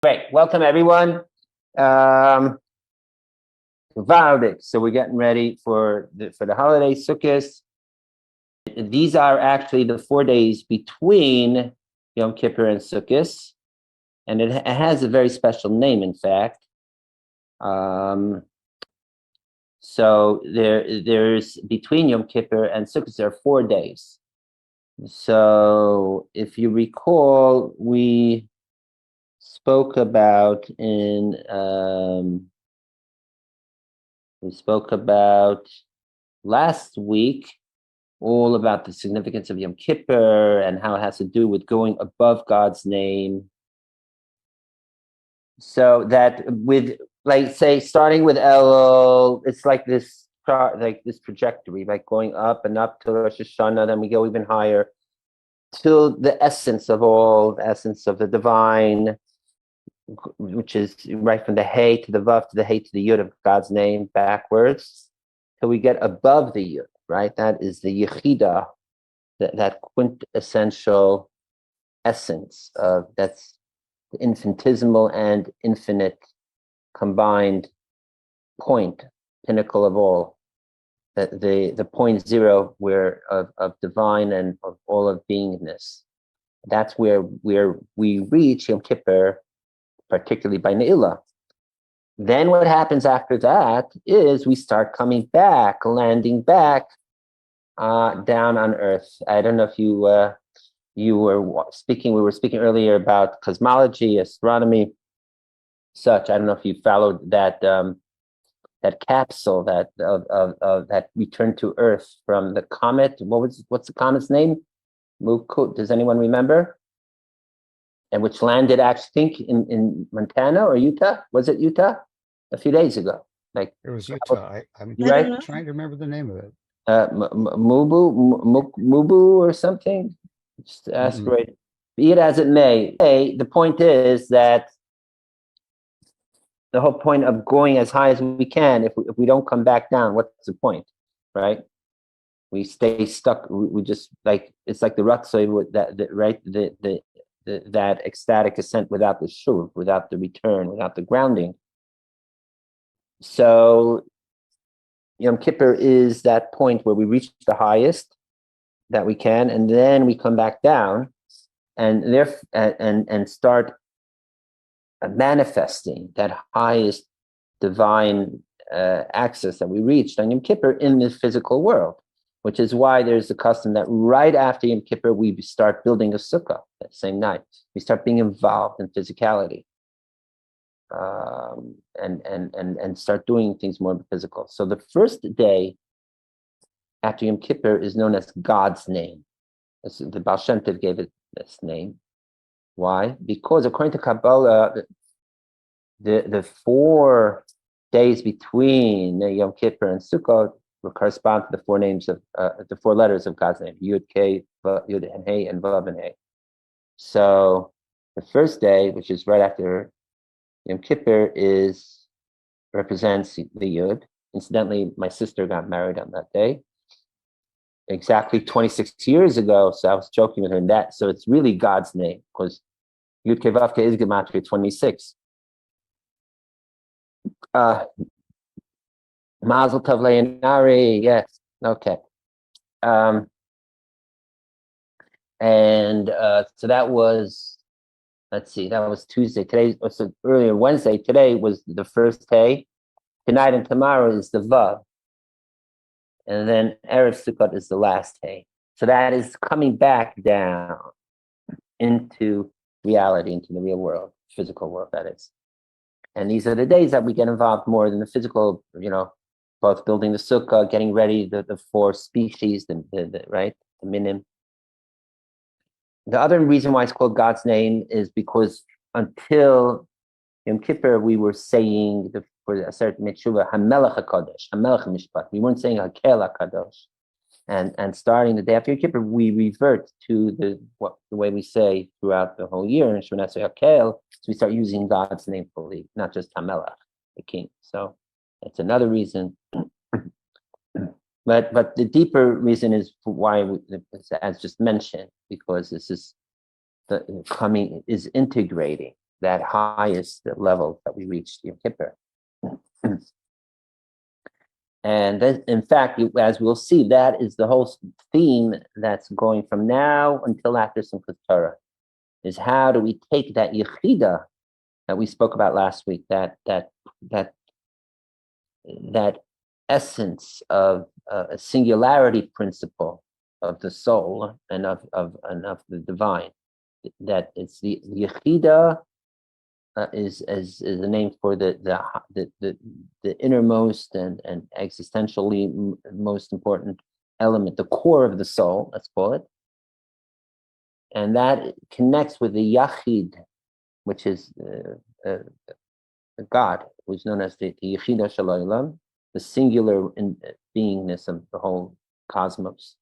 Great. Welcome, everyone. Valdik. So we're getting ready for the holiday Sukkos. These are actually the 4 days between Yom Kippur and Sukkos, and it has a very special name. In fact, so there's between Yom Kippur and Sukkos there are 4 days. So if you recall, we spoke about last week all about the significance of Yom Kippur and how it has to do with going above God's name. So that with, like, say, starting with Elul, it's like this trajectory, like going up and up to Rosh Hashanah, then we go even higher till the essence of the divine, which is right from the Hey to the Vav to the Hey to the Yud of God's name backwards, till we get above the Yud, right? That is the Yechida, that quintessential essence of that's the infinitesimal and infinite combined point, pinnacle of all, the point zero where of divine and of all of beingness. That's where we reach Yom Kippur, particularly by Ne'ilah. Then what happens after that is we start coming back, landing back down on Earth. I don't know if we were speaking earlier about cosmology, astronomy, such. I don't know if you followed that capsule that returned to Earth from the comet. What's the comet's name? Does anyone remember? And which landed, I think, in Montana or Utah. Was it Utah? A few days ago. Like it was Utah. I'm right? trying to remember the name of it. Mubu or something. Just asteroid. Be it as it may, the point is that the whole point of going as high as we can, if we don't come back down, what's the point, right? We stay stuck. We just like it's like the rutzoi with that ecstatic ascent without the shuv, without the return, without the grounding. So Yom Kippur is that point where we reach the highest that we can, and then we come back down, and start manifesting that highest divine access that we reached on Yom Kippur in the physical world. Which is why there's the custom that right after Yom Kippur, we start building a sukkah that same night. We start being involved in physicality, and start doing things more physical. So the first day after Yom Kippur is known as God's name. The Baal Shem Tov gave it this name. Why? Because according to Kabbalah, the 4 days between Yom Kippur and Sukkot will correspond to the 4 names of the 4 letters of God's name: Yud, K, Yud and Hey, and Vav and Hey. So the first day, which is right after Yom Kippur, represents the Yud. Incidentally, my sister got married on that day, exactly 26 years ago. So I was joking with her in that. So it's really God's name because Yud K Vav K is gematria 26. Mazel Tov Le'inari, yes, okay. So that was, let's see, that was Tuesday. Today was earlier Wednesday. Today was the first day. Tonight and tomorrow is the Vav. And then Erev Sukkot is the last day. So that is coming back down into reality, into the real world, physical world, that is. And these are the days that we get involved more than the physical, both building the sukkah, getting ready, the 4 species, the minim. The other reason why it's called God's name is because until Yom Kippur, we were saying for a certain Metshuva, Hamelech HaKadosh, Hamelech Mishpat. We weren't saying Hakel HaKadosh. And starting the day after Yom Kippur, we revert to the way we say throughout the whole year in Shemona Esrei Hakel. So we start using God's name fully, not just Hamelech, the king. So that's another reason. But the deeper reason is why, as just mentioned, because this is integrating that highest level that we reached Yom Kippur. And that, in fact, as we'll see, that is the whole theme that's going from now until after Simchas Torah, is how do we take that Yechida that we spoke about last week, that essence of a singularity principle of the soul and of the divine, that it's the Yechida is the name for the innermost and existentially most important element, the core of the soul, let's call it, and that connects with the Yachid, which is God, who's known as the Yechida Shalaylam, the singular beingness of the whole cosmos.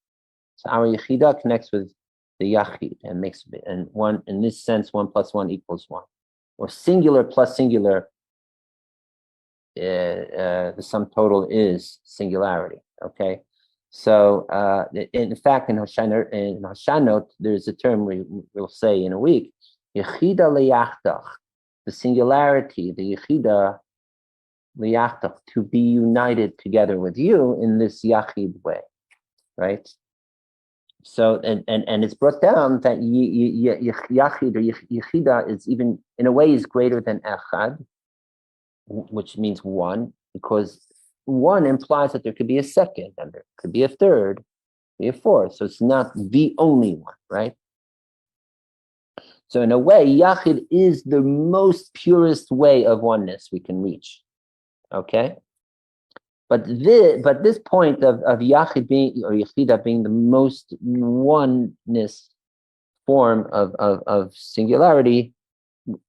So our Yechida connects with the Yachid and makes, and one, in this sense, 1 + 1 = 1. Or singular plus singular, the sum total is singularity. Okay, so in fact, in Hashanot, there's a term we'll say in a week, Yechida leyachtach, the singularity, the Yechida leyachtach, to be united together with you in this Yachid way, right? So and it's brought down that Yachid or Yechida is even in a way is greater than Echad, which means one, because one implies that there could be a second, and there could be a third, be a fourth. So it's not the only one, right? So in a way, Yachid is the most purest way of oneness we can reach. Okay? But this point of Yachid being, or Yechida being the most oneness form of singularity,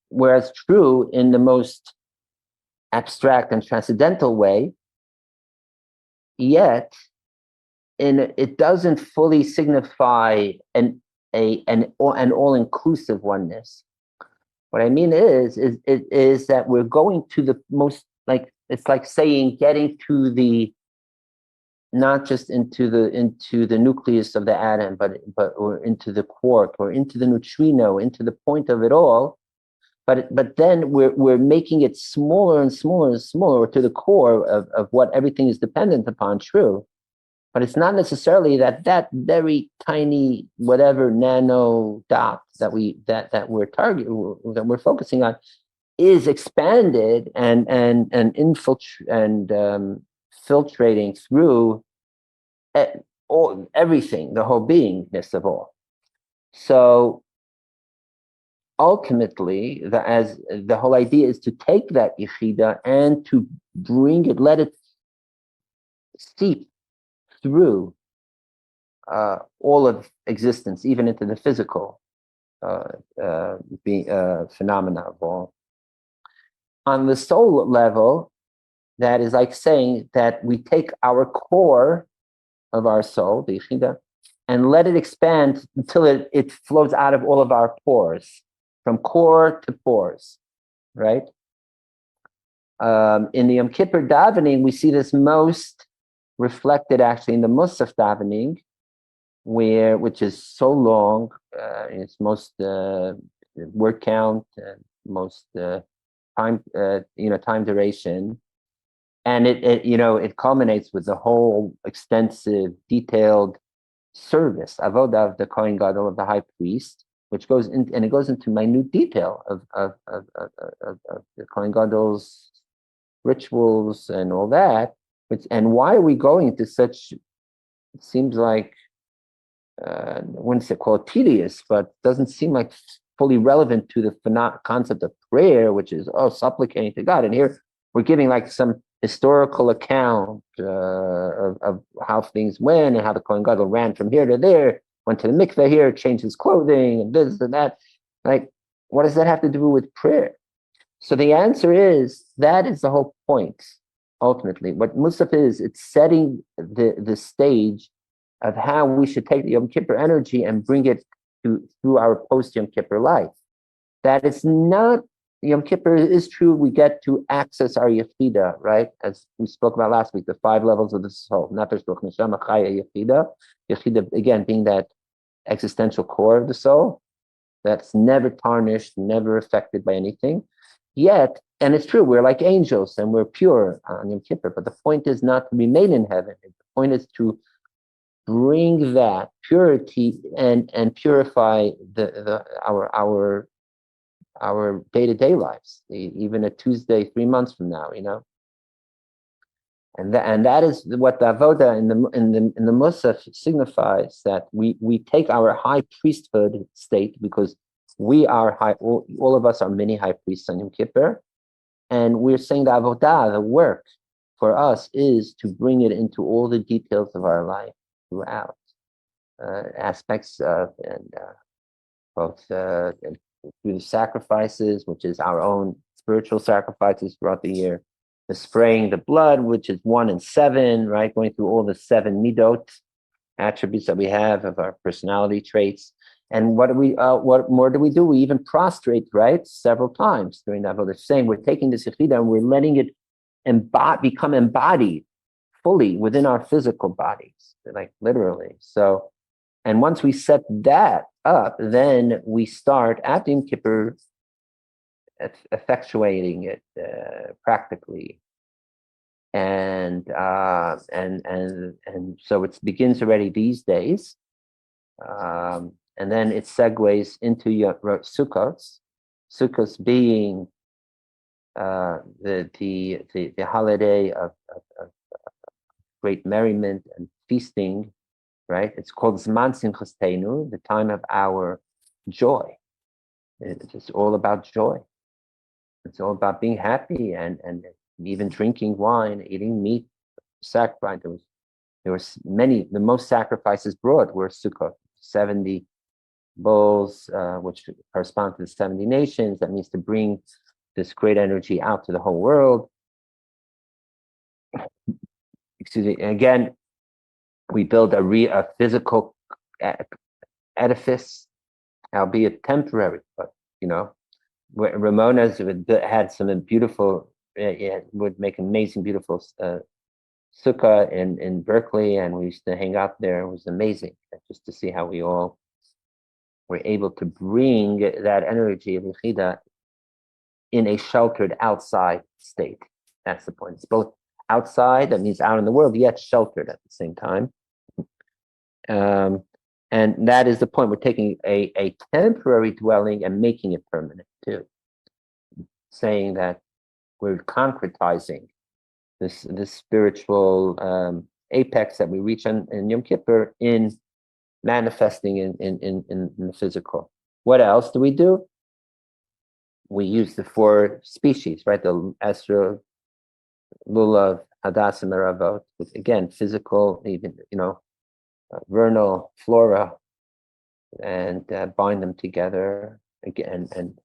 whereas true in the most abstract and transcendental way, yet it doesn't fully signify an all-inclusive oneness. What I mean is that we're going to the most, like, it's like saying getting to the, not just into the nucleus of the atom, but or into the quark, or into the neutrino, into the point of it all. But then we're making it smaller and smaller and smaller to the core of what everything is dependent upon, true. But it's not necessarily that very tiny whatever nano dot that we're focusing on is expanded and filtrating through everything, the whole beingness of all. So ultimately, as the whole idea is to take that Yechida and to bring it, let it seep through all of existence, even into the physical phenomena of all. On the soul level, that is like saying that we take our core of our soul, the Yechida, and let it expand until it flows out of all of our pores, from core to pores, right? In the Yom Kippur davening, we see this most reflected actually in the Musaf davening, which is so long, it's most word count, most time duration, and it culminates with the whole extensive, detailed service, avodah of the Kohen Gadol, of the high priest, which goes into minute detail of the Kohen Gadol's rituals and all that. And why are we going into such? It seems like I wouldn't say call it tedious, but doesn't seem like fully relevant to the concept of prayer, which is supplicating to God. And here we're giving like some historical account of how things went and how the Kohen Gadol ran from here to there, went to the mikveh here, changed his clothing, and this and that. Like, what does that have to do with prayer? So the answer is that is the whole point. Ultimately, what Musaf is, it's setting the stage of how we should take the Yom Kippur energy and bring it through our post Yom Kippur life. That it's not Yom Kippur is true. We get to access our Yechida, right? As we spoke about last week, the 5 levels of the soul. Nefesh, Ruach, Neshama, Chaya, Yechida. Yechida, again, being that existential core of the soul. that's never tarnished, never affected by anything. Yet, and it's true, we're like angels and we're pure on Yom Kippur, but the point is not to be made in heaven. The point is to bring that purity and purify our day-to-day lives, even a Tuesday 3 months from now, and that is what the avoda in the Musaf signifies, that we take our high priesthood state, because we are high, all of us are mini high priests on Yom Kippur, and we're saying the avodah, the work for us, is to bring it into all the details of our life throughout, aspects of, and both through the sacrifices, which is our own spiritual sacrifices throughout the year, the spraying the blood, which is 1 and 7, right? Going through all the 7 midot attributes that we have of our personality traits. And what more do we do? We even prostrate, right? Several times during that. They're saying we're taking this Yechida and we're letting it become embodied fully within our physical bodies, like literally. So, and once we set that up, then we start at Yom Kippur effectuating it practically, and so it begins already these days, and then it segues into your Sukkos. Sukkos being the holiday of great merriment and feasting, right? It's called Zman Simchas Teinu, the time of our joy. It's all about joy. It's all about being happy, and even drinking wine, eating meat, sacrifice. There was many. The most sacrifices brought were Sukkot, 70 bulls, which correspond to the 70 nations. That means to bring this great energy out to the whole world. Excuse me. And again, we build a physical edifice, albeit temporary, but Ramona's had some beautiful, would make amazing, beautiful sukkah in Berkeley, and we used to hang out there. It was amazing just to see how we all were able to bring that energy of Yechida in a sheltered outside state. That's the point. It's both outside, that means out in the world, yet sheltered at the same time. And that is the point. We're taking a temporary dwelling and making it permanent too, saying that we're concretizing this spiritual apex that we reach in Yom Kippur in manifesting in the physical. What else do? We use the 4 species, right? The etrog, lulav, hadassah, meravot, with again physical, even vernal flora, and bind them together again and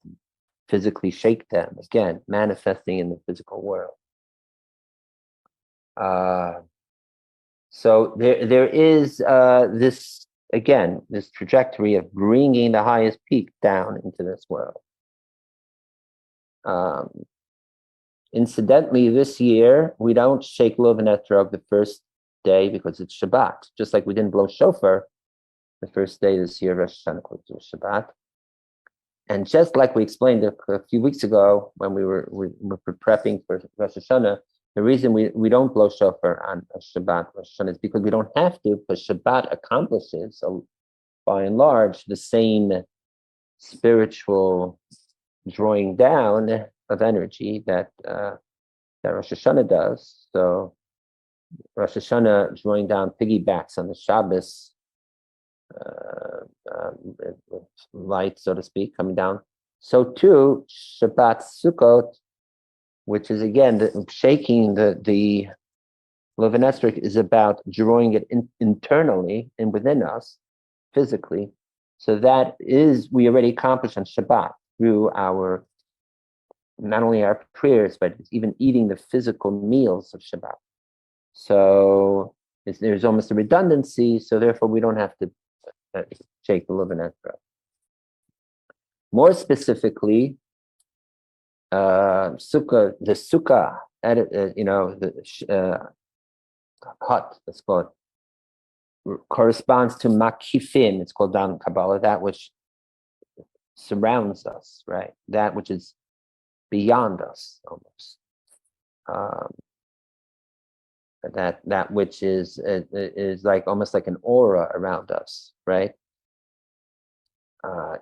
physically shake them again, manifesting in the physical world. So there is this trajectory of bringing the highest peak down into this world. Incidentally, this year we don't shake lulav and etrog the first day because it's Shabbat. Just like we didn't blow shofar the first day this year, Rosh Hashanah was Shabbat. And just like we explained a few weeks ago when we were prepping for Rosh Hashanah, the reason we don't blow shofar on Shabbat, Rosh Hashanah, is because we don't have to, because Shabbat accomplishes, by and large, the same spiritual drawing down of energy that Rosh Hashanah does. So Rosh Hashanah drawing down piggybacks on the Shabbos light, so to speak, coming down. So too, Shabbat Sukkot, which is again shaking the lulav and etrog, is about drawing it internally and within us, physically. So that is, we already accomplished on Shabbat through our, not only our prayers, but even eating the physical meals of Shabbat. So there's almost a redundancy, so therefore we don't have to shake the lulav and etrog. More specifically, the sukkah, the hut, let's call it, corresponds to makifin. It's called down in Kabbalah, that which surrounds us, right? That which is beyond us, almost. Um, that which is like almost like an aura around us, right?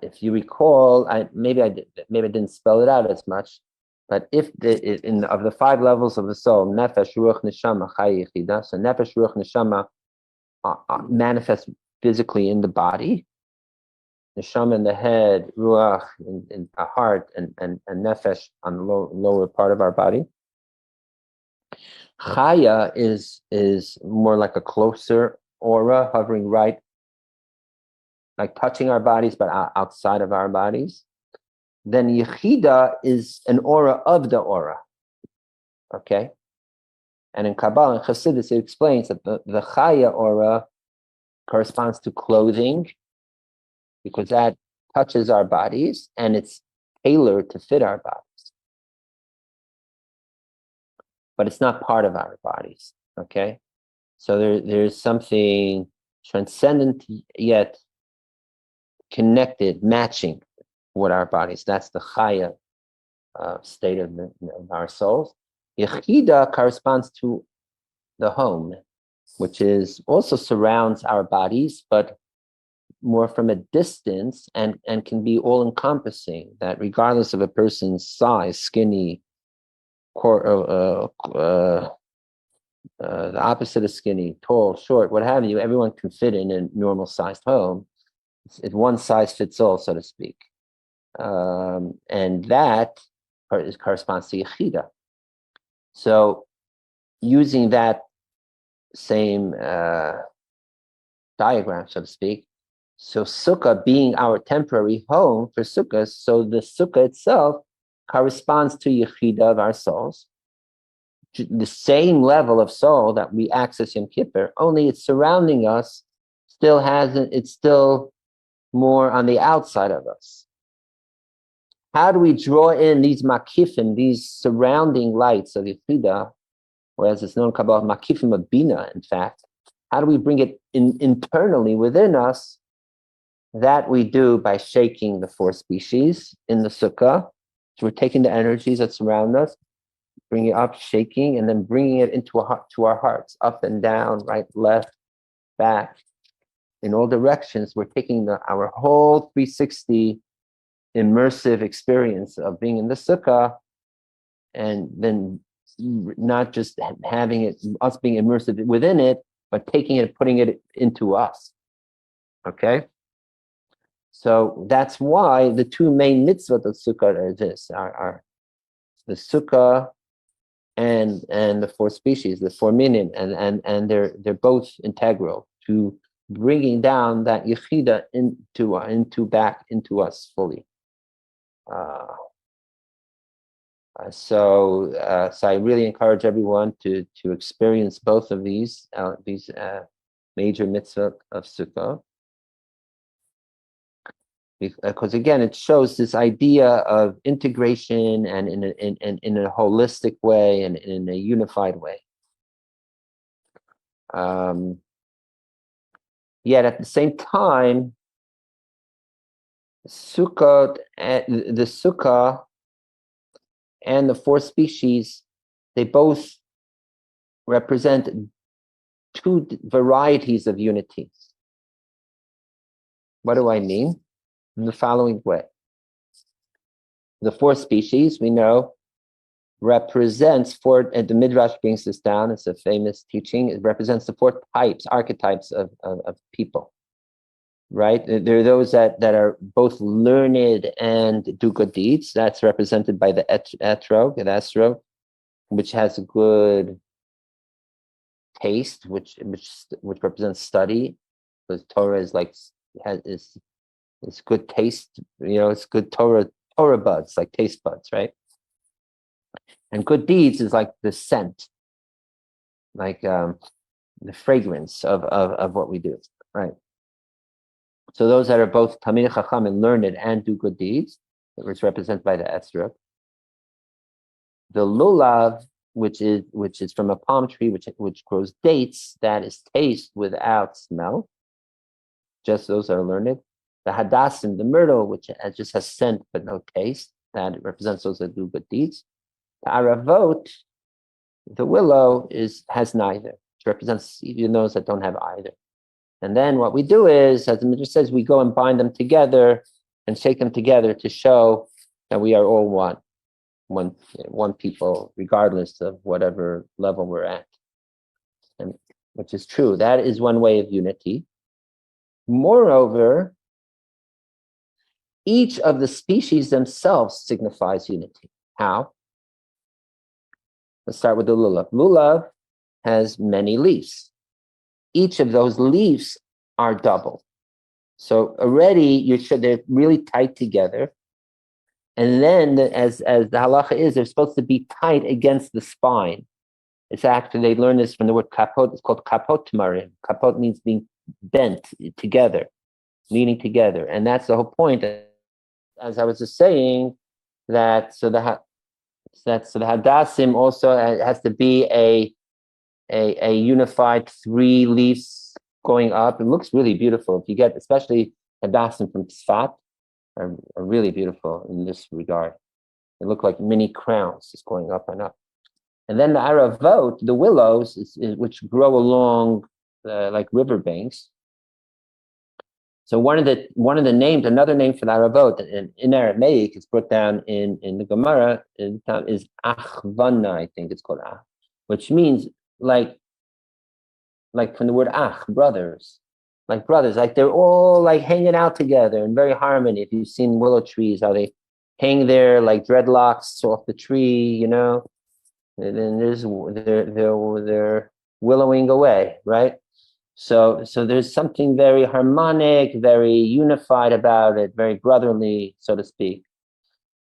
If you recall, maybe I didn't spell it out as much, but if of the 5 levels of the soul, nefesh, ruach, neshama, chay, yechida, so nefesh, ruach, neshama manifest physically in the body, neshama in the head, ruach in the heart, and nefesh on the lower part of our body. Chaya is more like a closer aura, hovering right, like touching our bodies, but outside of our bodies. Then Yechida is an aura of the aura. Okay? And in Kabbalah and Chassidus, it explains that the Chaya aura corresponds to clothing, because that touches our bodies and it's tailored to fit our bodies. But it's not part of our bodies. Okay? So there's something transcendent yet connected, matching with our bodies. That's the Chaya state of our souls. Yechida corresponds to the home, which is also surrounds our bodies, but more from a distance, and can be all encompassing, that regardless of a person's size, skinny, the opposite of skinny, tall, short, what have you, everyone can fit in a normal sized home. It's one size fits all, so to speak. And that corresponds to Yechida. So using that same diagram, so to speak, so sukkah being our temporary home for sukkahs, so the sukkah itself corresponds to Yechida of our souls, the same level of soul that we access Yom Kippur, only it's surrounding us, it's still more on the outside of us. How do we draw in these makifim, these surrounding lights of Yechida, whereas it's known Kabbalah makifim of Bina, in fact? How do we bring it internally within us? That we do by shaking the 4 species in the sukkah. So we're taking the energies that surround us, bringing it up, shaking, and then bringing it into to our hearts, up and down, right, left, back, in all directions. We're taking our whole 360 immersive experience of being in the sukkah, and then not just having us being immersive within it, but taking it, putting it into us. Okay? So that's why the 2 main mitzvot of sukkah are this, are the sukkah and the 4 species, the 4 minim, and they're both integral to bringing down that Yechida back into us fully. So I really encourage everyone to experience both of these major mitzvot of sukkah, because again, it shows this idea of integration and in a holistic way and in a unified way. Yet at the same time, the sukkah and the 4 species, they both represent 2 varieties of unity. What do I mean? In the following way. The 4 species, we know, represents and the Midrash brings this down, it's a famous teaching, it represents the 4 archetypes of people. Right? There are those that are both learned and do good deeds. That's represented by the etrog, which has a good taste, which represents study. Because Torah is good taste. It's good Torah buds, like taste buds, right? And good deeds is like the scent, like the fragrance of what we do, right? So those that are both Tamid Chacham and learned and do good deeds, that was represented by the etrog. The lulav, which is from a palm tree, which grows dates, that is taste without smell. Just those that are learned. The hadassim, the myrtle, which just has scent but no taste, that represents those that do good deeds. The aravot, the willow, has neither, which represents even those that don't have either. And then what we do is, as the Midrash says, we go and bind them together and shake them together to show that we are all one people, regardless of whatever level we're at. And which is true. That is one way of unity. Moreover, each of the species themselves signifies unity. How? Let's start with the lulav. Lulav has many leaves. Each of those leaves are double. So already they're really tight together. And then, as the halacha is, they're supposed to be tight against the spine. It's actually, they learn this from the word kapot. It's called kapot tamarim. Kapot means being bent together, leaning together. And that's the whole point. As I was just saying, the hadassim also has to be a unified 3 leaves going up. It looks really beautiful. If you get, especially hadassim from Tzfat, are really beautiful in this regard. They look like mini crowns just going up and up. And then the aravot, the willows, which grow along like riverbanks. So one of the names, another name for the aravot, in Aramaic, it's brought down in the Gemara, is achvana, I think it's called which means like from the word ach, brothers. Like they're all like hanging out together in very harmony. If you've seen willow trees, how they hang there like dreadlocks off the tree, and then they're willowing away, right? So there's something very harmonic, very unified about it, very brotherly, so to speak,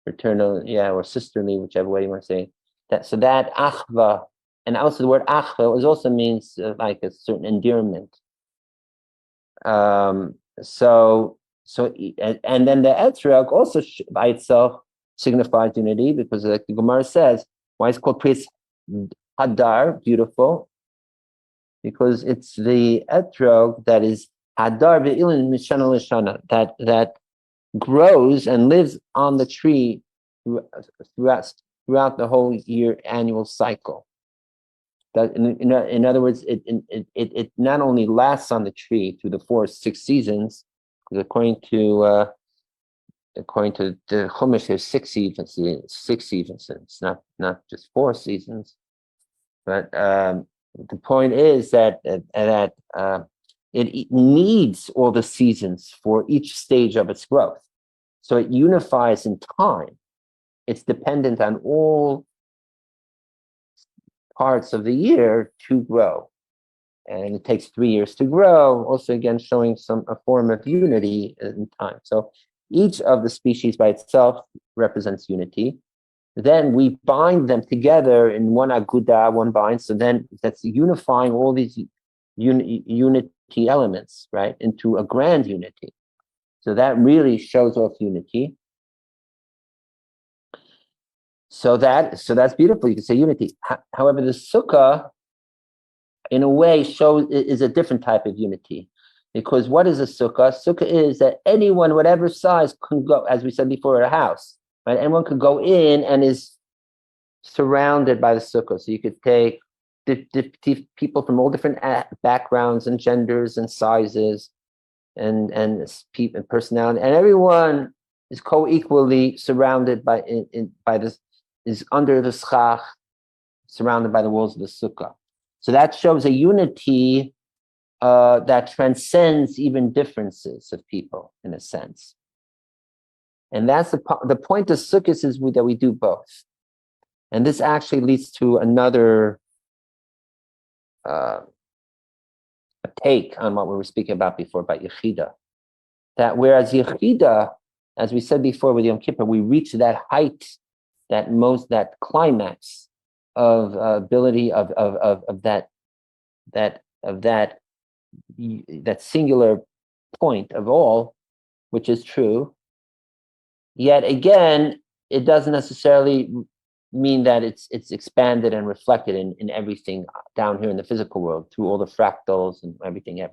fraternal, or sisterly, whichever way you want to say that. So that achva, and also the word achva also means like a certain endearment. And then the etrog also by itself signifies unity, because like the Gemara says, why it's called Pris Hadar, beautiful, because it's the etrog that is Hadar ve'ilin mishana l'shana, that grows and lives on the tree throughout the whole year annual cycle. That in other words, it not only lasts on the tree through the 6 seasons, because according to the Chumash, there's 6 seasons. 6 seasons. It's not just 4 seasons. But the point is that it needs all the seasons for each stage of its growth. So it unifies in time. It's dependent on all parts of the year to grow, and it takes 3 years to grow, also again showing a form of unity in time. So each of the species by itself represents unity. Then we bind them together in one aguda, one bind, so then that's unifying all these unity elements, right, into a grand unity. So that really shows off unity. So that's beautiful. You can say unity. However, the sukkah, in a way, is a different type of unity, because what is a sukkah? Sukkah is that anyone, whatever size, can go. As we said before, at a house, right? Anyone could go in and is surrounded by the sukkah. So you could take people from all different backgrounds and genders and sizes, and personality, and everyone is co-equally surrounded by this. Is under the schach, surrounded by the walls of the sukkah. So that shows a unity that transcends even differences of people, in a sense. And that's the point of Sukkos is that we do both. And this actually leads to another take on what we were speaking about before, about Yechida. That whereas Yechida, as we said before with Yom Kippur, we reach that height, that climax of ability of that singular point of all, which is true. Yet again, it doesn't necessarily mean that it's expanded and reflected in everything down here in the physical world through all the fractals and everything.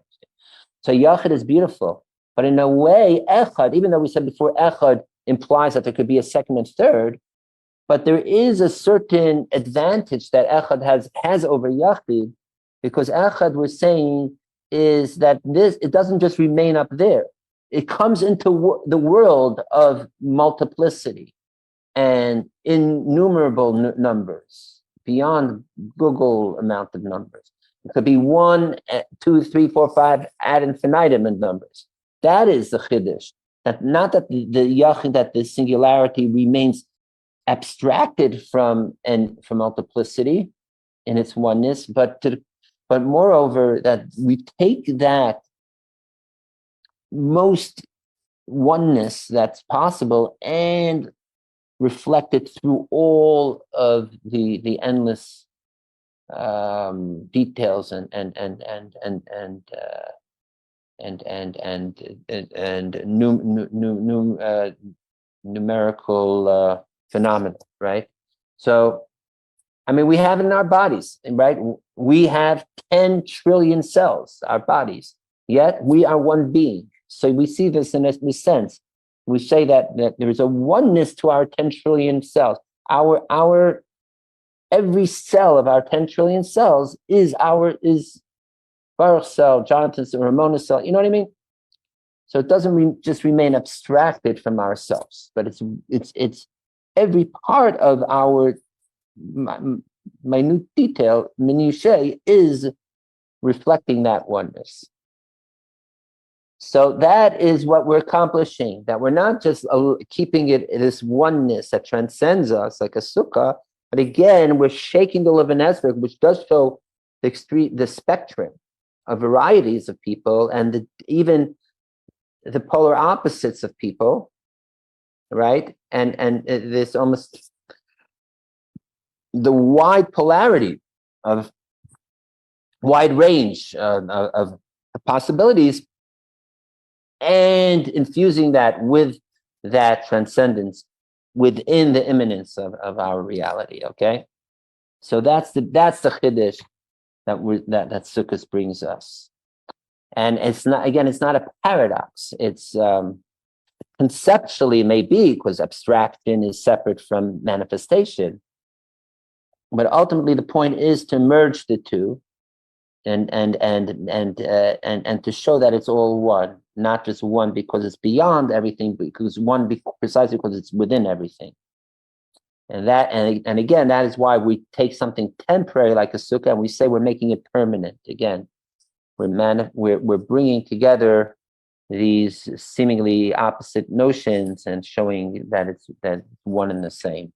So Yachid is beautiful, But in a way, echad, even though we said before, echad implies that there could be a second and third, but there is a certain advantage that echad has over yachid, because echad, we're saying, is that it doesn't just remain up there. It comes into the world of multiplicity and innumerable numbers, beyond Google amount of numbers. It could be 1, 2, 3, 4, 5 ad infinitum in numbers. That is the chiddush. That not that the yachid, that the singularity remains abstracted from multiplicity in its oneness, but moreover that we take that most oneness that's possible and reflect it through all of the endless details and numerical phenomena, right? So, I mean, we have it in our bodies, right? We have 10 trillion cells, our bodies, yet we are one being. So we see this in this sense. We say that there is a oneness to our 10 trillion cells. Our every cell of our 10 trillion cells is Baruch cell, Jonathan cell, Ramona cell. You know what I mean? So it doesn't just remain abstracted from ourselves, but it's every part of our minute detail, minutiae, is reflecting that oneness. So that is what we're accomplishing, that we're not just keeping it this oneness that transcends us like a sukkah, but again, we're shaking the lulav and etrog, which does show the spectrum of varieties of people and even the polar opposites of people, right? And this almost the wide polarity of wide range of possibilities, and infusing that with that transcendence within the immanence of our reality. Okay, so that's the chiddush that Sukkos brings us, and it's not a paradox. It's conceptually maybe because abstraction is separate from manifestation, but ultimately the point is to merge the two, and to show that it's all one, not just one because it's beyond everything, because precisely because it's within everything. And again, that is why we take something temporary like a sukkah and we say we're making it permanent. Again, we're bringing together these seemingly opposite notions and showing that it's one and the same.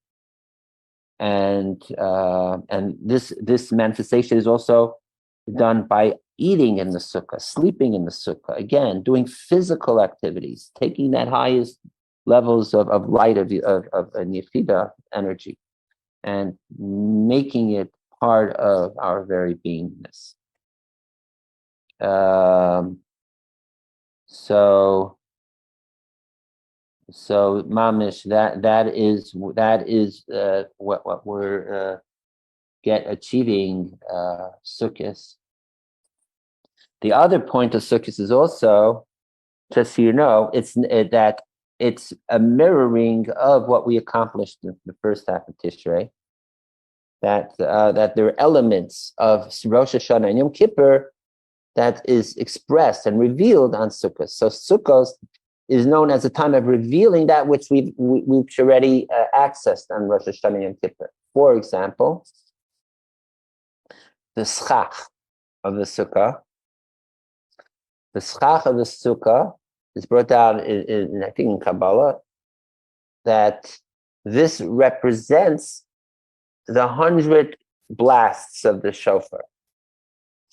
And this manifestation is also done by eating in the sukkah, sleeping in the sukkah, again, doing physical activities, taking that highest levels of light of Yechida energy and making it part of our very beingness. So mamish, that is what we're achieving Sukkos. The other point of Sukkos is also, just so you know, that it's a mirroring of what we accomplished in the first half of Tishrei. That there are elements of Rosh Hashanah and Yom Kippur that is expressed and revealed on Sukkos. So Sukkos is known as a time of revealing that which we've already accessed on Rosh Hashanah and Yom Kippur. For example, the schach of the sukkah. The schach of the sukkah is brought down in I think in Kabbalah, that this represents the 100 blasts of the shofar.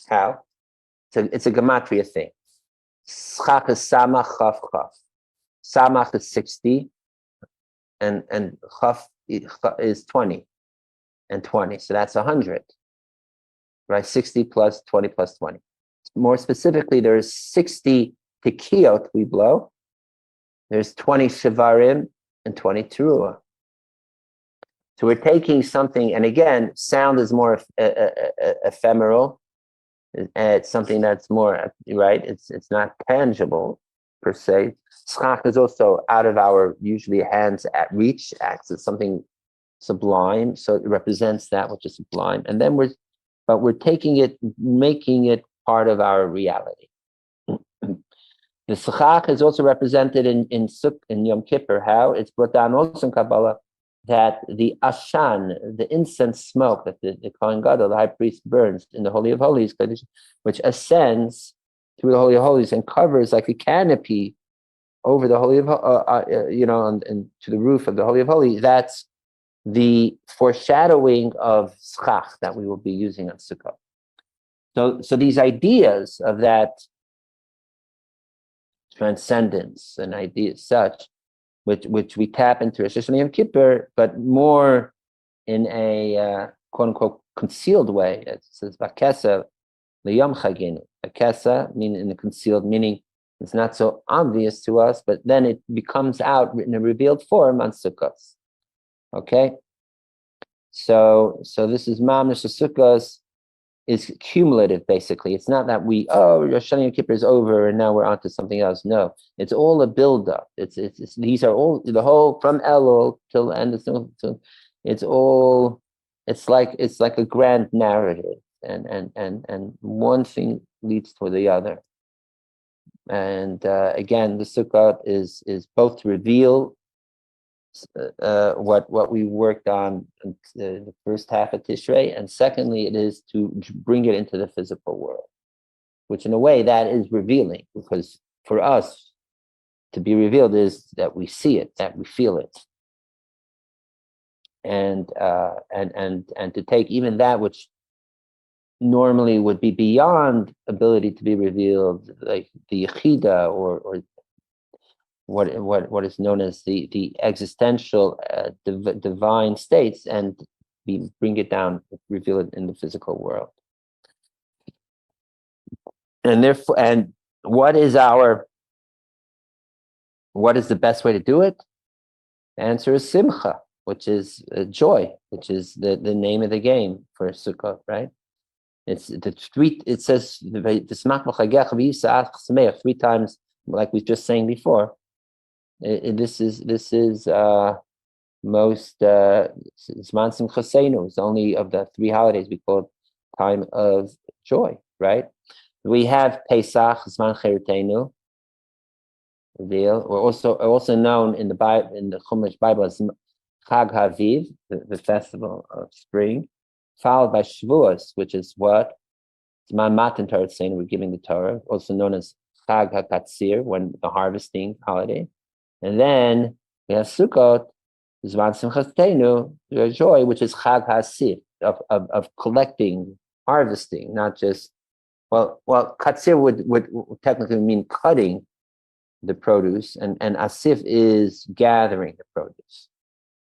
How? It's a gematria thing. Schach is samach chaf chaf. Samach is 60, and chaf is 20, and 20. So that's 100. Right, 60 plus 20 plus 20. More specifically, there's 60 tekiyot we blow. There's 20 shivarim and 20 teruah. So we're taking something, and again, sound is more ephemeral. It's something that's more, right? It's not tangible, per se. Schach is also out of our usually hands at reach, acts as something sublime, so it represents that which is sublime. And then we're taking it, making it part of our reality. The Sukkah is also represented in Yom Kippur. How it's brought down also in Kabbalah that the ashan, the incense smoke that the Kohen Gadol, the high priest, burns in the Holy of Holies, which ascends through the Holy of Holies and covers like a canopy over the Holy of and to the roof of the Holy of Holies. That's the foreshadowing of schach that we will be using on Sukkot. So these ideas of that transcendence and ideas such, which we tap into Rosh Hashanah Yom Kippur, but more in a quote unquote concealed way. It says Vakesa Liyom Chaginu. Vakesa meaning in a concealed, meaning it's not so obvious to us, but then it becomes out in a revealed form on Sukkos. Okay, so this is Mamish Sukkos is cumulative, basically. It's not that Rosh Hashanah Yom Kippur is over and now we're on to something else. No, it's all a build-up. It's these are all the whole from Elul till the end of Sukkot. It's like a grand narrative, and one thing leads to the other. And again, the Sukkot is both to reveal what we worked on in the first half of Tishrei, and secondly, it is to bring it into the physical world, which in a way that is revealing, because for us to be revealed is that we see it, that we feel it, and to take even that which normally would be beyond ability to be revealed, like the Yechida or what is known as the existential divine states, and we bring it down, reveal it in the physical world. And therefore, and what is the best way to do it? The answer is simcha, which is joy, which is the name of the game for Sukkot, right? It's the three. It says three times, like we were just saying before. This is most Zman Simchas Seinu. It's only of the three holidays we call it time of joy, right? We have Pesach, Zman Cheretenu, or also known in the Bible, in the Chumash Bible, as Chag Haviv, the festival of spring, followed by Shavuos, which is what Zman Matan Torah Seinu, we're giving the Torah, also known as Chag HaKatzir, when the harvesting holiday. And then we have Sukkot, Zman Simchas Teinu, joy, which is Chag HaSif, of collecting, harvesting, not just, well, Katzir would technically mean cutting the produce, and Asif is gathering the produce.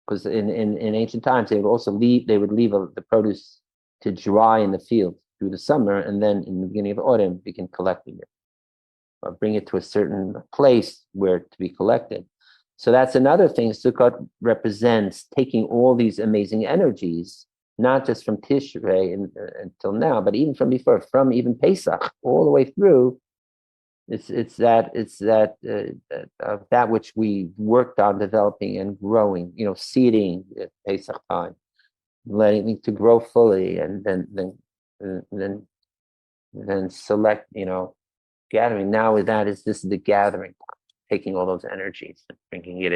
Because in ancient times, they would leave the produce to dry in the field through the summer, and then in the beginning of autumn, begin collecting it, or bring it to a certain place where to be collected. So that's another thing. Sukkot represents taking all these amazing energies, not just from Tishrei until now, but even from before, from even Pesach all the way through. It's that which we worked on developing and growing, seeding at Pesach time, letting it to grow fully, and then select, gathering. Now with that this is the gathering time, taking all those energies and bringing it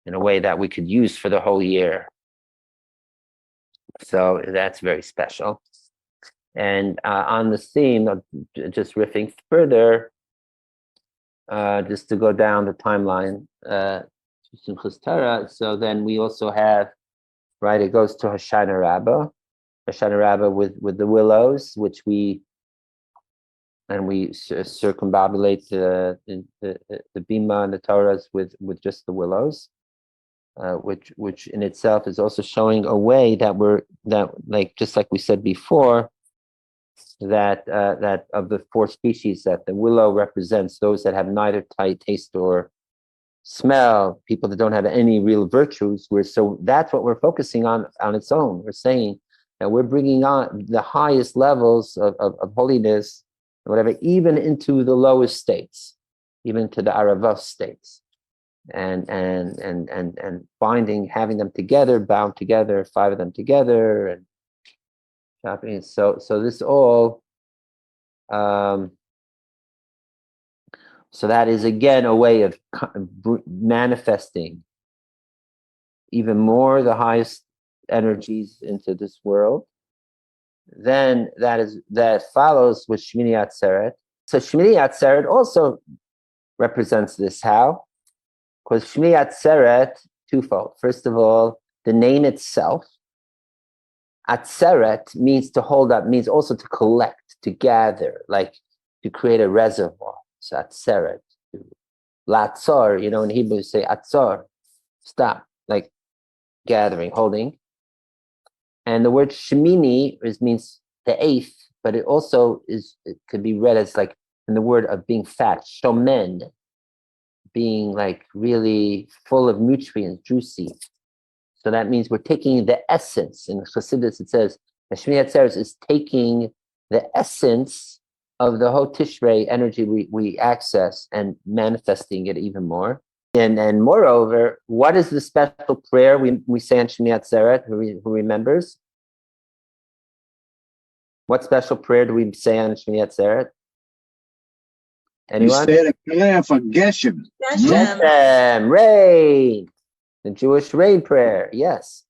in a way that we could use for the whole year. So that's very special. And on the theme of just riffing further, just to go down the timeline to Simchas Torah. So then we also have, right, it goes to Hoshana Rabbah with the willows, which we circumambulate the bima and the Torahs with just the willows, which in itself is also showing a way that just like we said before, that of the four species, that the willow represents those that have neither taste or smell, people that don't have any real virtues. So that's what we're focusing on its own. We're saying that we're bringing on the highest levels of holiness, whatever, even into the lowest states, even to the Aravos states, and binding, having them together, bound together, 5 of them together, and chopping. So this all. So that is again a way of manifesting even more the highest energies into this world. Then that follows with Shmini Atzeret. So Shmini Atzeret also represents this. How? Because Shmini Atzeret, twofold. First of all, the name itself, Atzeret, means to hold up, means also to collect, to gather, like to create a reservoir. So Atzeret. Latzor, in Hebrew say Atzor, stop, like gathering, holding. And the word Shemini means the 8th, but it also it could be read as like in the word of being fat, shomen, being like really full of nutrients, juicy. So that means we're taking the essence. In Chassidus it says, Shmini Atzeret is taking the essence of the whole Tishrei energy we access and manifesting it even more. And moreover, what is the special prayer we say on Shmini Atzeret? Who remembers? What special prayer do we say on Shmini Atzeret? Anyone? We say a prayer for Geshem. Geshem, rain. The Jewish rain prayer, yes.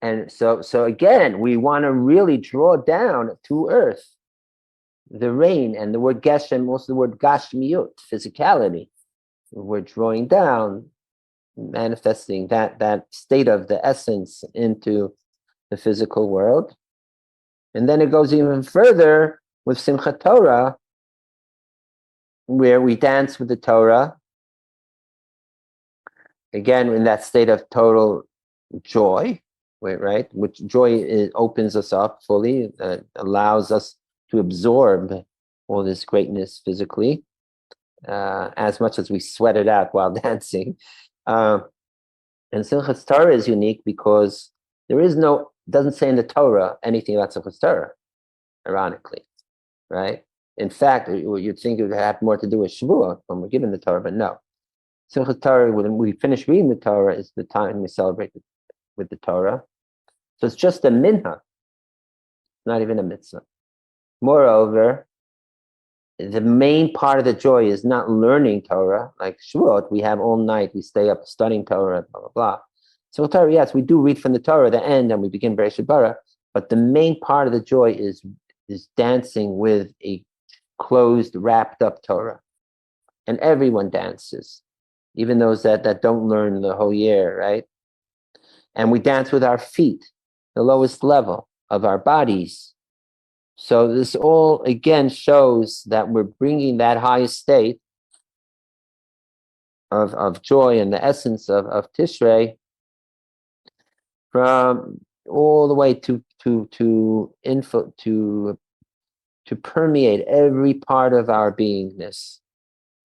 And so again, we want to really draw down to earth the rain, and the word Geshem, also the word Gashmiut, physicality. We're drawing down, manifesting that state of the essence into the physical world. And then it goes even further with Simchat Torah, where we dance with the Torah. Again, in that state of total joy, right? Which joy opens us up fully, allows us to absorb all this greatness physically, as much as we sweat it out while dancing. And Simchat Torah is unique because doesn't say in the Torah anything about Simchat Torah, ironically, right? In fact, you'd think it would have more to do with Shavuot when we're given the Torah, but no. Simchat Torah, when we finish reading the Torah, is the time we celebrate with the Torah. So it's just a minhag, not even a mitzvah. Moreover, the main part of the joy is not learning Torah. Like Shavuot, we have all night, we stay up studying Torah, blah, blah, blah. So Torah, yes, we do read from the Torah, the end, and we begin Bereshit Bara, but the main part of the joy is dancing with a closed, wrapped up Torah. And everyone dances, even those that don't learn the whole year, right? And we dance with our feet, the lowest level of our bodies. So this all, again, shows that we're bringing that highest state of joy and the essence of Tishrei from all the way to permeate every part of our beingness,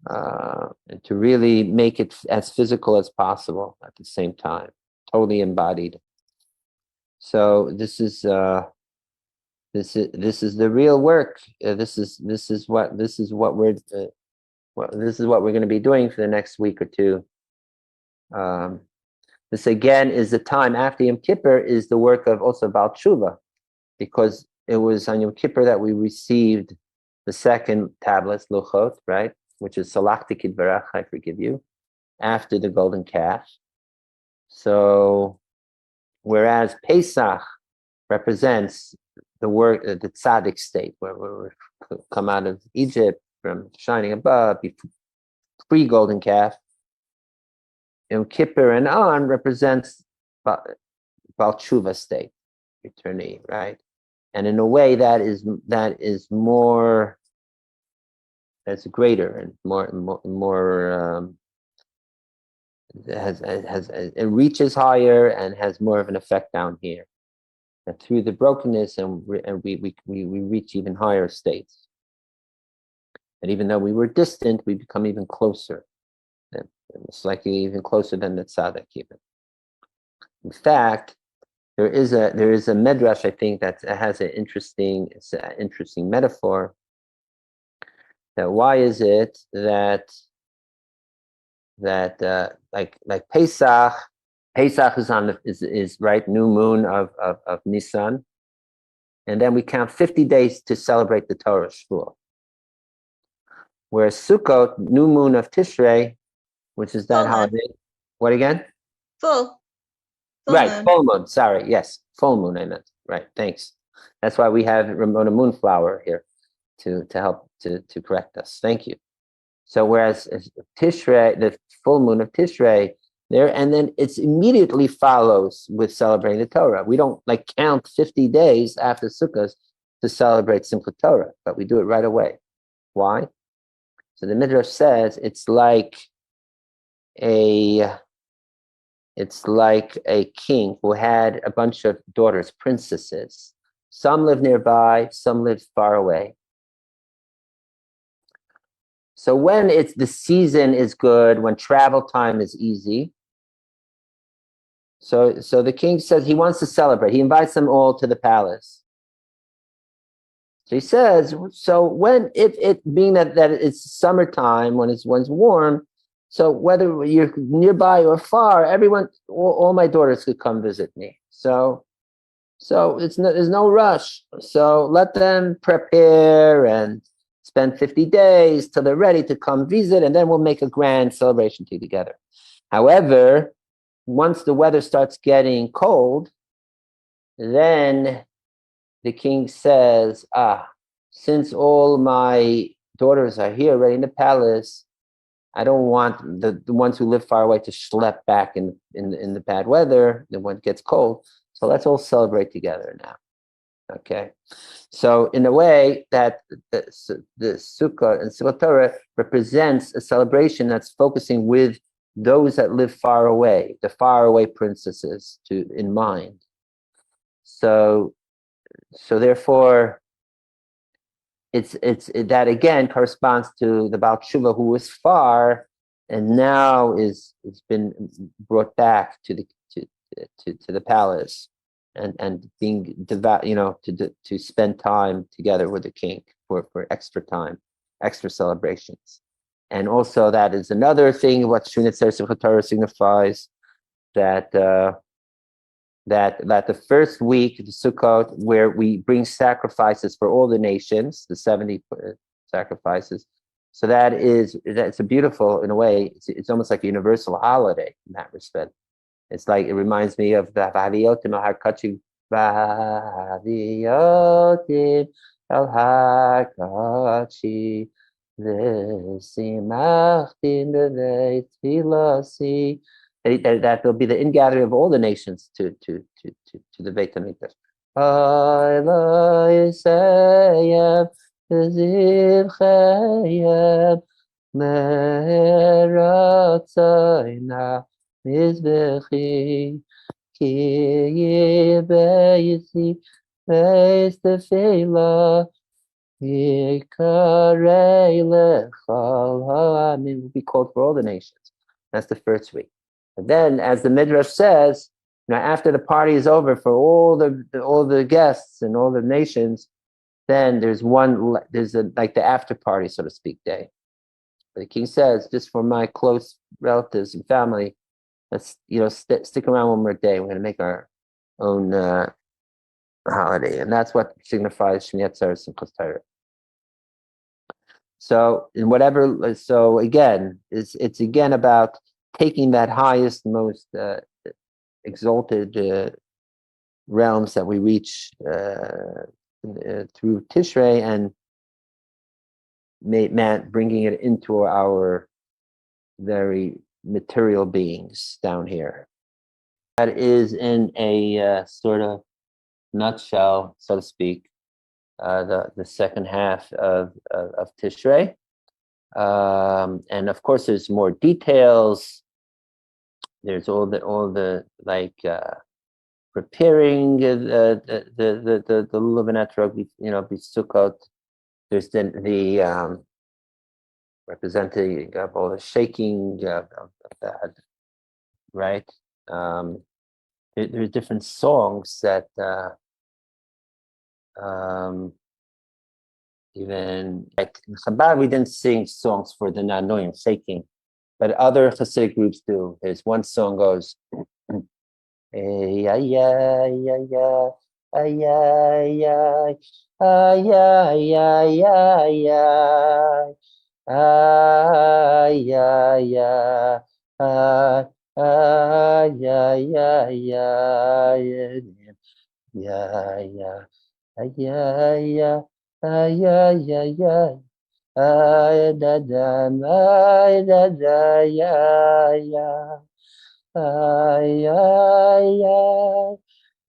and to really make it as physical as possible at the same time, totally embodied. So this is the real work. This is what we're going to be doing for the next week or two. This again is the time after Yom Kippur is the work of also Baal Tshuva, because it was on Yom Kippur that we received the second tablets, Luchot, right, which is Salachti Kidvarach, I forgive you, after the golden calf. So, whereas Pesach represents the work, the tzaddik state, where we come out of Egypt from shining above, pre-golden calf, Yom Kippur and on represents Baal Tshuva state, eternity, right? And in a way that is more, that's greater and more it reaches higher and has more of an effect down here. And through the brokenness, and we reach even higher states. And even though we were distant, we become even closer. And it's likely even closer than the tzaddik even. In fact, there is a medrash, I think, that has an interesting metaphor. That why is it that that like Pesach. Pesach is on is right new moon of Nisan, and then we count 50 days to celebrate the Torah Shvuah. Whereas Sukkot, new moon of Tishrei, which is that Full moon. holiday. What again? Full Right, moon. full moon. Sorry, yes, full moon. I meant right. Thanks. That's why we have Ramona Moonflower here to help to correct us. Thank you. So whereas Tishrei, the full moon of Tishrei, there, and then it's immediately follows with celebrating the Torah. We don't like count 50 days after Sukkot to celebrate Simchat Torah, but we do it right away. Why? So the Midrash says it's like a king who had a bunch of daughters, princesses. Some live nearby, some live far away. So when it's the season is good, when travel time is easy, so the king says he wants to celebrate. He invites them all to the palace. So he says, so when if it being that it's summertime, when it's warm, so whether you're nearby or far, everyone, all my daughters could come visit me. So there's no rush. So let them prepare and spend 50 days till they're ready to come visit, and then we'll make a grand celebration together. However, once the weather starts getting cold, then the king says, since all my daughters are here already in the palace, I don't want the ones who live far away to schlep back in the bad weather, when it gets cold. So let's all celebrate together now. Okay. So in a way that the Sukkah and Sukkot Torah represents a celebration that's focusing with those that live far away, the faraway princesses in mind. So therefore, it's that again corresponds to the Baal Tshuva who was far and now it's been brought back to the palace and being devout, to spend time together with the king for extra time, extra celebrations. And also that is another thing what NItzotzot Torah signifies, that the first week, the Sukkot, where we bring sacrifices for all the nations, the 70 sacrifices. So that's a beautiful, in a way, it's almost like a universal holiday in that respect. It's like, it reminds me of the Vahaviotim al Harkachi, Vahaviotim al Harkachi, V'simachtim b'veit tfilasi. That will be the ingathering of all the nations to the Beit HaMikdash. Eloi Zivchayim Meratzaina Mizbechi Ki Yibeisi Beis Tefillah Yikarei Lechal Ha'amim will be called for all the nations. That's the first week. And then, as the Midrash says, after the party is over for all the guests and all the nations, then there's like the after party, so to speak, day. But the king says, just for my close relatives and family, let's stick around one more day. We're going to make our own holiday, and that's what signifies Shmini Atzeres and Simchas Torah. So again, it's again about taking that highest, most exalted realms that we reach through Tishrei and bringing it into our very material beings down here. That is, in a sort of nutshell, so to speak, the second half of Tishrei. And of course, there's more details. There's all the preparing the lulav and etrog, Sukkot. There's then the representing of all the shaking of that, right? There's different songs that even like in Chabad, we didn't sing songs for the niggunim, shaking. but other Hasidic groups do. There's one song goes, ay, ay, ay, ay, ay, ay, ay, ay, ay, ay, ay, ay. Ay, ay, ay, ay, ay, ay, ay, ay, yeah, yeah, ay, ay, ay, ay, ay, ay, ay, ay, da, da, ay, da, da, yeah, yeah, ay, ay, ay,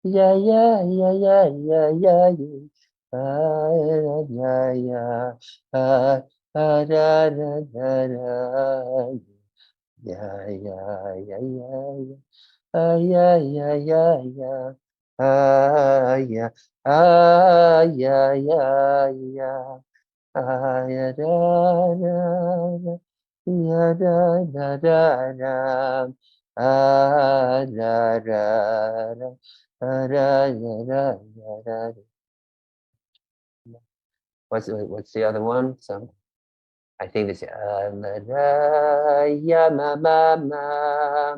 yeah, yeah, yeah, yeah, yeah, yeah, yeah. Ah, yeah, yeah, ah, ah, da, da, da, da, yeah, yeah, yeah, yeah, yeah. Ah, yeah, yeah, yeah, yeah. Ah, yeah, ah, yeah, yeah, yeah. Ah, yeah, da, da, da. Yeah, da, da, da, da. Ah, da, da, da. Da, da, da, da, da, da. What's the other one? So I think this ya ma ma ma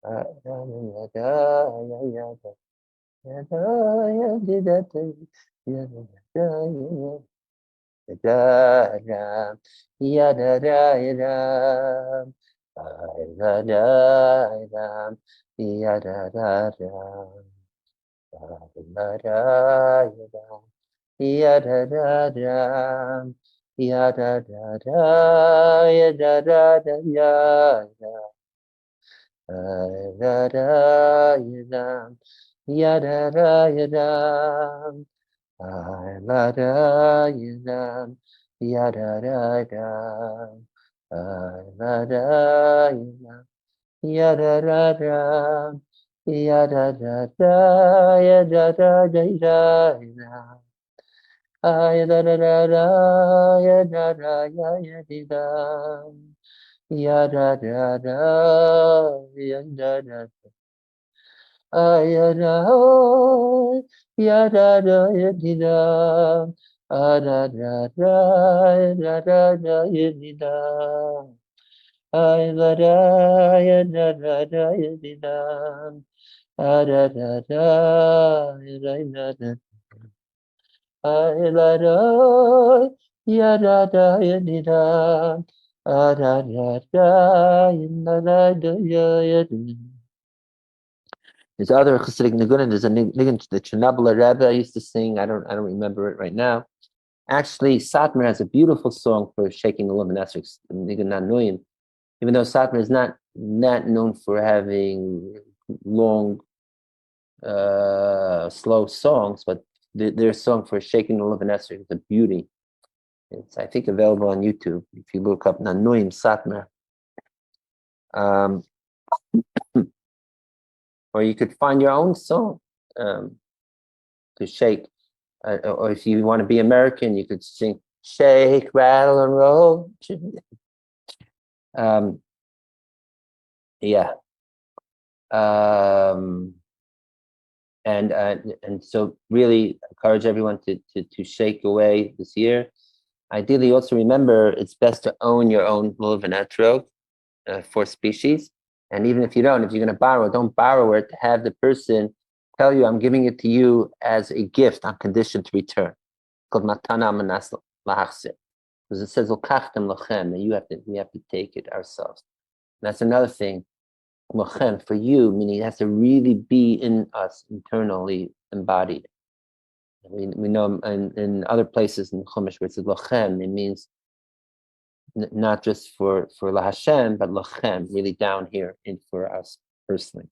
ya da da ya da da da ya da da da da da ya da. Ya da da da, ya da da da, ya da da da, ya da da ya da, ya da da ya da, la da ya da, ya da da da, la da ya da, ya da da da, ya da da da, ya da da da ya. Ay da da da da ya da da ya ya di da ya da da da ya da da ay ya da ya da da ya di da a da da da ya da da ya di da ay da da ya da da ya di da a da da da ya da. I la da ya da da ya di da da da da ya da da ya di. There's other Hasidic niggunim. There's a niggun the Chernobyl Rebbe used to sing. I don't remember it right now. Actually, Satmar has a beautiful song for shaking the lulav and esrog, niggun niggunim. Even though Satmar is not known for having long, slow songs, but their song for shaking the lulav and esrog is a beauty. It's, I think, available on YouTube if you look up Niggunim Satmar. Or you could find your own song to shake. Or if you want to be American, you could sing Shake, Rattle, and Roll. Yeah. And so really encourage everyone to shake away this year. Ideally, also remember it's best to own your own lulav and etrog for species. And even if you don't, if you're going to borrow, don't borrow it. Have the person tell you, I'm giving it to you as a gift on condition to return. It's called matana manas lahachzir. Because it says lokachtem lochem, and we have to take it ourselves. And that's another thing. Lochem, for you, meaning it has to really be in us, internally embodied. We know in other places in Chumash where it says lochem, it means not just for La Hashem, but lochem, really down here, and for us personally.